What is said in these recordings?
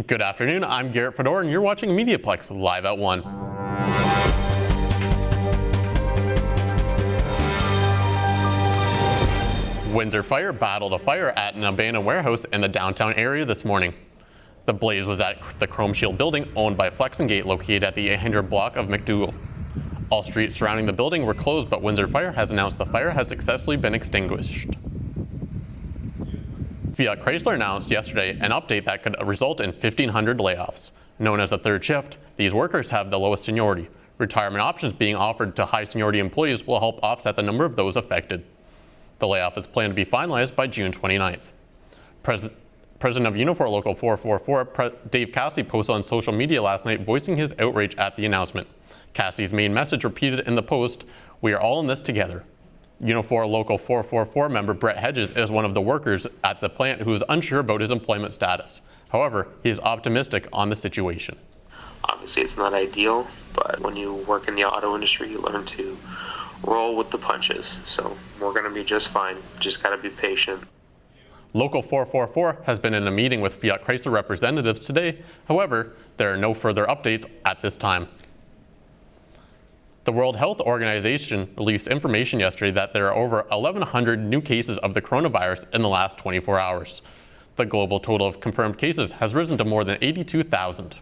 Good afternoon, I'm Garrett Fodor, and you're watching MediaPlex live at 1. Windsor Fire battled a fire at an abandoned warehouse in the downtown area this morning. The blaze was at the Chrome Shield building owned by Flex and Gate, located at the 800 block of McDougall. All streets surrounding the building were closed, but Windsor Fire has announced the fire has successfully been extinguished. Fiat Chrysler announced yesterday an update that could result in 1,500 layoffs. Known as the third shift, these workers have the lowest seniority. Retirement options being offered to high seniority employees will help offset the number of those affected. The layoff is planned to be finalized by June 29th. President of Unifor Local 444, Dave Cassidy, posted on social media last night voicing his outrage at the announcement. Cassidy's main message repeated in the post, "We are all in this together." Unifor Local 444 member Brett Hedges is one of the workers at the plant who is unsure about his employment status. However, he is optimistic on the situation. Obviously, it's not ideal, but when you work in the auto industry, you learn to roll with the punches. So we're going to be just fine. Just got to be patient. Local 444 has been in a meeting with Fiat Chrysler representatives today. However, there are no further updates at this time. The World Health Organization released information yesterday that there are over 1,100 new cases of the coronavirus in the last 24 hours. The global total of confirmed cases has risen to more than 82,000.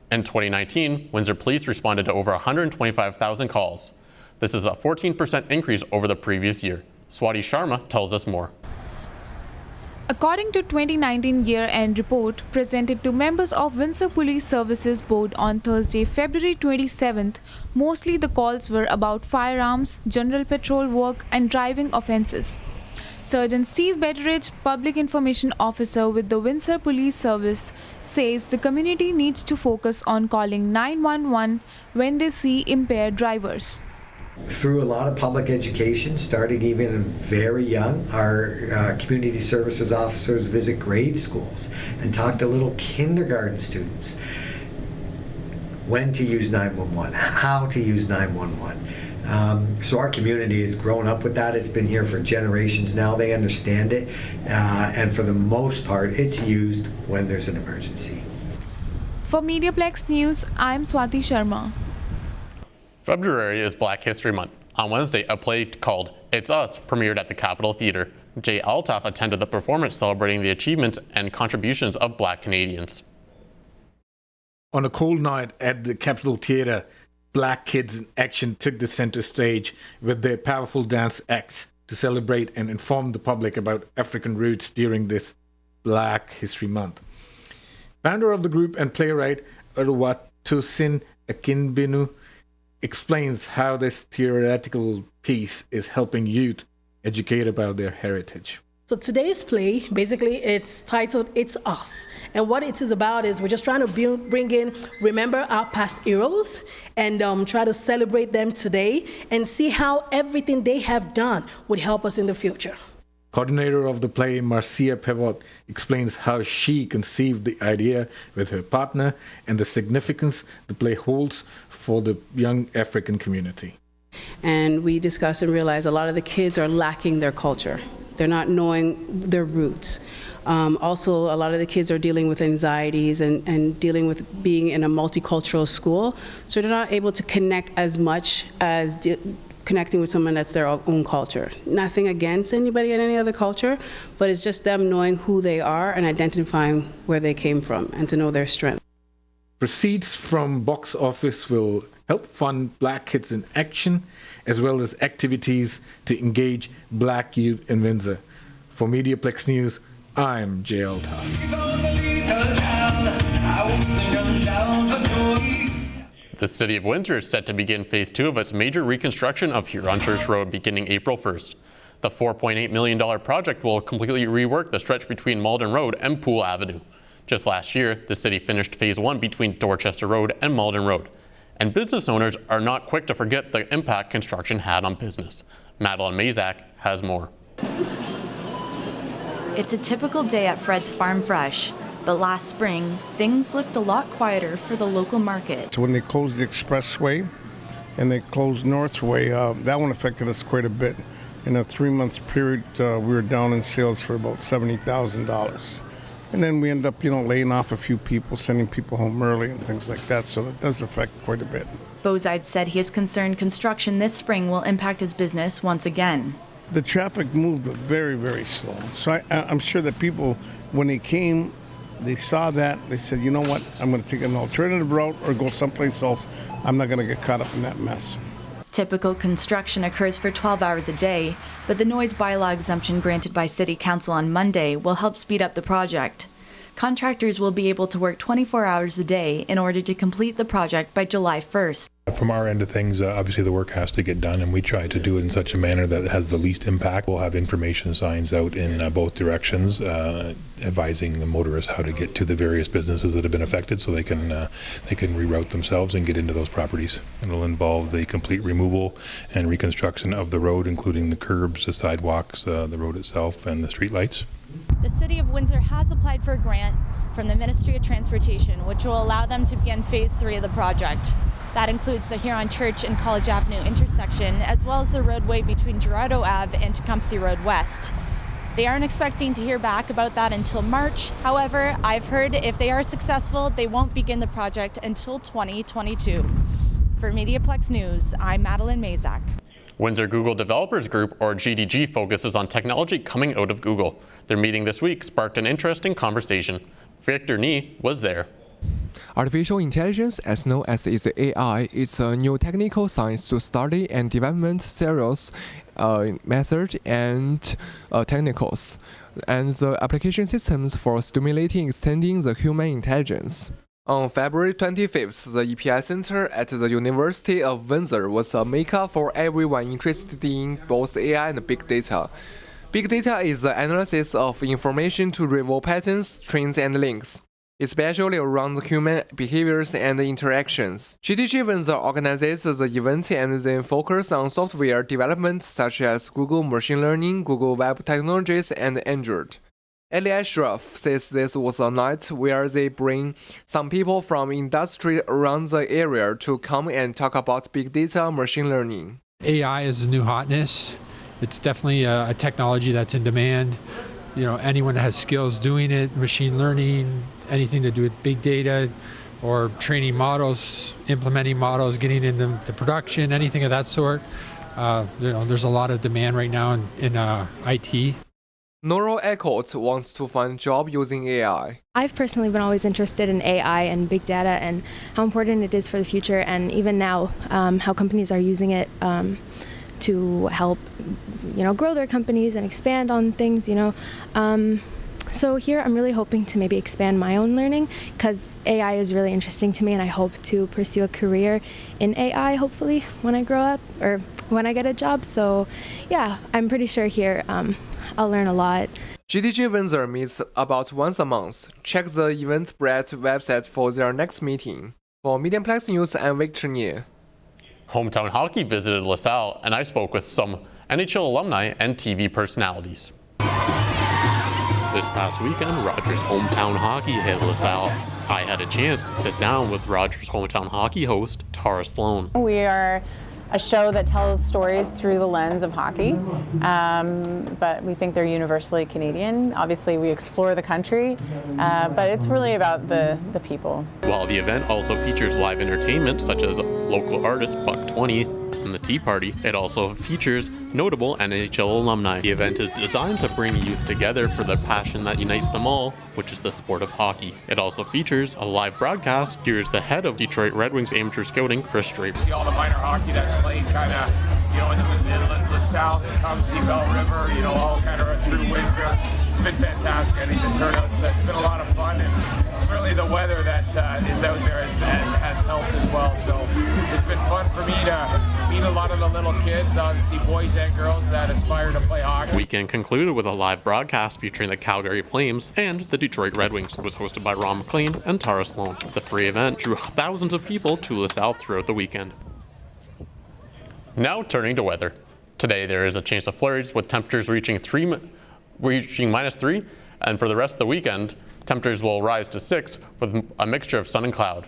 In 2019, Windsor Police responded to over 125,000 calls. This is a 14% increase over the previous year. Swati Sharma tells us more. According to 2019 year-end report presented to members of Windsor Police Services Board on Thursday, February 27th, mostly the calls were about firearms, general patrol work and driving offences. Sergeant Steve Betteridge, Public Information Officer with the Windsor Police Service, says the community needs to focus on calling 911 when they see impaired drivers. Through a lot of public education, starting even very young, our community services officers visit grade schools and talk to little kindergarten students when to use 911, how to use 911. So our community has grown up with that. It's been here for generations now. They understand it. And for the most part, it's used when there's an emergency. For MediaPlex News, I'm Swati Sharma. February is Black History Month. On Wednesday, a play called It's Us premiered at the Capitol Theatre. Jay Altaf attended the performance celebrating the achievements and contributions of Black Canadians. On a cold night at the Capitol Theatre, Black kids in action took the center stage with their powerful dance acts to celebrate and inform the public about African roots during this Black History Month. Founder of the group and playwright Oluwatosin Akinbinu explains how this theoretical piece is helping youth educate about their heritage. So today's play, basically, it's titled It's Us. And what it is about is we're just trying to bring in, remember our past heroes and try to celebrate them today and see how everything they have done would help us in the future. Coordinator of the play, Marcia Pevot, explains how she conceived the idea with her partner and the significance the play holds for the young African community. And we discuss and realize a lot of the kids are lacking their culture. They're not knowing their roots. Also, a lot of the kids are dealing with anxieties and dealing with being in a multicultural school, so they're not able to connect as much as connecting with someone that's their own culture. Nothing against anybody in any other culture, but it's just them knowing who they are and identifying where they came from and to know their strength. Proceeds from box office will help fund Black Kids in Action, as well as activities to engage Black youth in Windsor. For MediaPlex News, I'm Jay Altaf. The City of Windsor is set to begin Phase 2 of its major reconstruction of Huron Church Road beginning April 1st. The $4.8 million project will completely rework the stretch between Malden Road and Poole Avenue. Just last year, the city finished Phase 1 between Dorchester Road and Malden Road. And business owners are not quick to forget the impact construction had on business. Madeline Mazak has more. It's a typical day at Fred's Farm Fresh. But last spring, things looked a lot quieter for the local market. So when they closed the expressway and they closed Northway, that one affected us quite a bit. In a 3-month period, we were down in sales for about $70,000. And then we end up, laying off a few people, sending people home early and things like that. So it does affect quite a bit. Bozide said he is concerned construction this spring will impact his business once again. The traffic moved very, very slow. So I'm sure that people, when they came, they saw that, they said, you know what, I'm going to take an alternative route or go someplace else. I'm not going to get caught up in that mess. Typical construction occurs for 12 hours a day, but the noise bylaw exemption granted by City Council on Monday will help speed up the project. Contractors will be able to work 24 hours a day in order to complete the project by July 1st. From our end of things, obviously the work has to get done, and we try to do it in such a manner that it has the least impact. We'll have information signs out in both directions, advising the motorists how to get to the various businesses that have been affected, so they can reroute themselves and get into those properties. It'll involve the complete removal and reconstruction of the road, including the curbs, the sidewalks, the road itself, and the street lights. The City of Windsor has applied for a grant from the Ministry of Transportation, which will allow them to begin Phase 3 of the project. That includes the Huron Church and College Avenue intersection, as well as the roadway between Gerardo Ave and Tecumseh Road West. They aren't expecting to hear back about that until March. However, I've heard if they are successful, they won't begin the project until 2022. For MediaPlex News, I'm Madeline Mazak. Windsor Google Developers Group, or GDG, focuses on technology coming out of Google. Their meeting this week sparked an interesting conversation. Victor Nee was there. Artificial intelligence, as known as its AI, is a new technical science to study and develop serious methods and technicals, and the application systems for stimulating extending the human intelligence. On February 25th, the EPI Center at the University of Windsor was a mecca for everyone interested in both AI and big data. Big data is the analysis of information to reveal patterns, trends, and links, especially around human behaviors and interactions. GDG Windsor organizes the event and then focus on software development such as Google Machine Learning, Google Web Technologies, and Android. Ali Ashraf says this was a night where they bring some people from industry around the area to come and talk about big data machine learning. AI is the new hotness. It's definitely a technology that's in demand. Anyone that has skills doing it, machine learning, anything to do with big data or training models, implementing models, getting into production, anything of that sort. There's a lot of demand right now in IT. Nora Eckholt wants to find a job using AI. I've personally been always interested in AI and big data and how important it is for the future, and even now, how companies are using it to help, grow their companies and expand on things, So here I'm really hoping to maybe expand my own learning because AI is really interesting to me, and I hope to pursue a career in AI, hopefully, when I grow up or when I get a job. So yeah, I'm pretty sure here I'll learn a lot. GDG Windsor meets about once a month. Check the Eventbrite website for their next meeting. For MediaPlex News, I'm Victor Nee. Hometown Hockey visited LaSalle, and I spoke with some NHL alumni and TV personalities. This past weekend, Rogers Hometown Hockey hit LaSalle. I had a chance to sit down with Rogers Hometown Hockey host Tara Sloan. We are a show that tells stories through the lens of hockey, but we think they're universally Canadian. Obviously, we explore the country, but it's really about the people. While the event also features live entertainment such as local artist Buck 20 and the Tea Party, it also features notable NHL alumni. The event is designed to bring youth together for the passion that unites them all, which is the sport of hockey. It also features a live broadcast. Here's the head of Detroit Red Wings amateur scouting, Chris Draper. See all the minor hockey that's played kind of, in LaSalle, Tecumseh, Bell River, all kind of through Windsor. It's been fantastic. I think the turnout, it's been a lot of fun, and certainly the weather that is out there has helped as well. So it's been fun for me to meet a lot of the little kids, obviously boys and girls that aspire to play hockey. Weekend concluded with a live broadcast featuring the Calgary Flames and the Detroit Red Wings. It was hosted by Ron McLean and Tara Sloan. The free event drew thousands of people to LaSalle throughout the weekend. Now turning to weather. Today there is a chance of flurries with temperatures reaching -3, and for the rest of the weekend, temperatures will rise to 6 with a mixture of sun and cloud.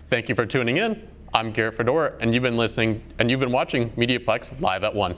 Thank you for tuning in. I'm Garrett Fodor, and you've been watching MediaPlex Live at 1.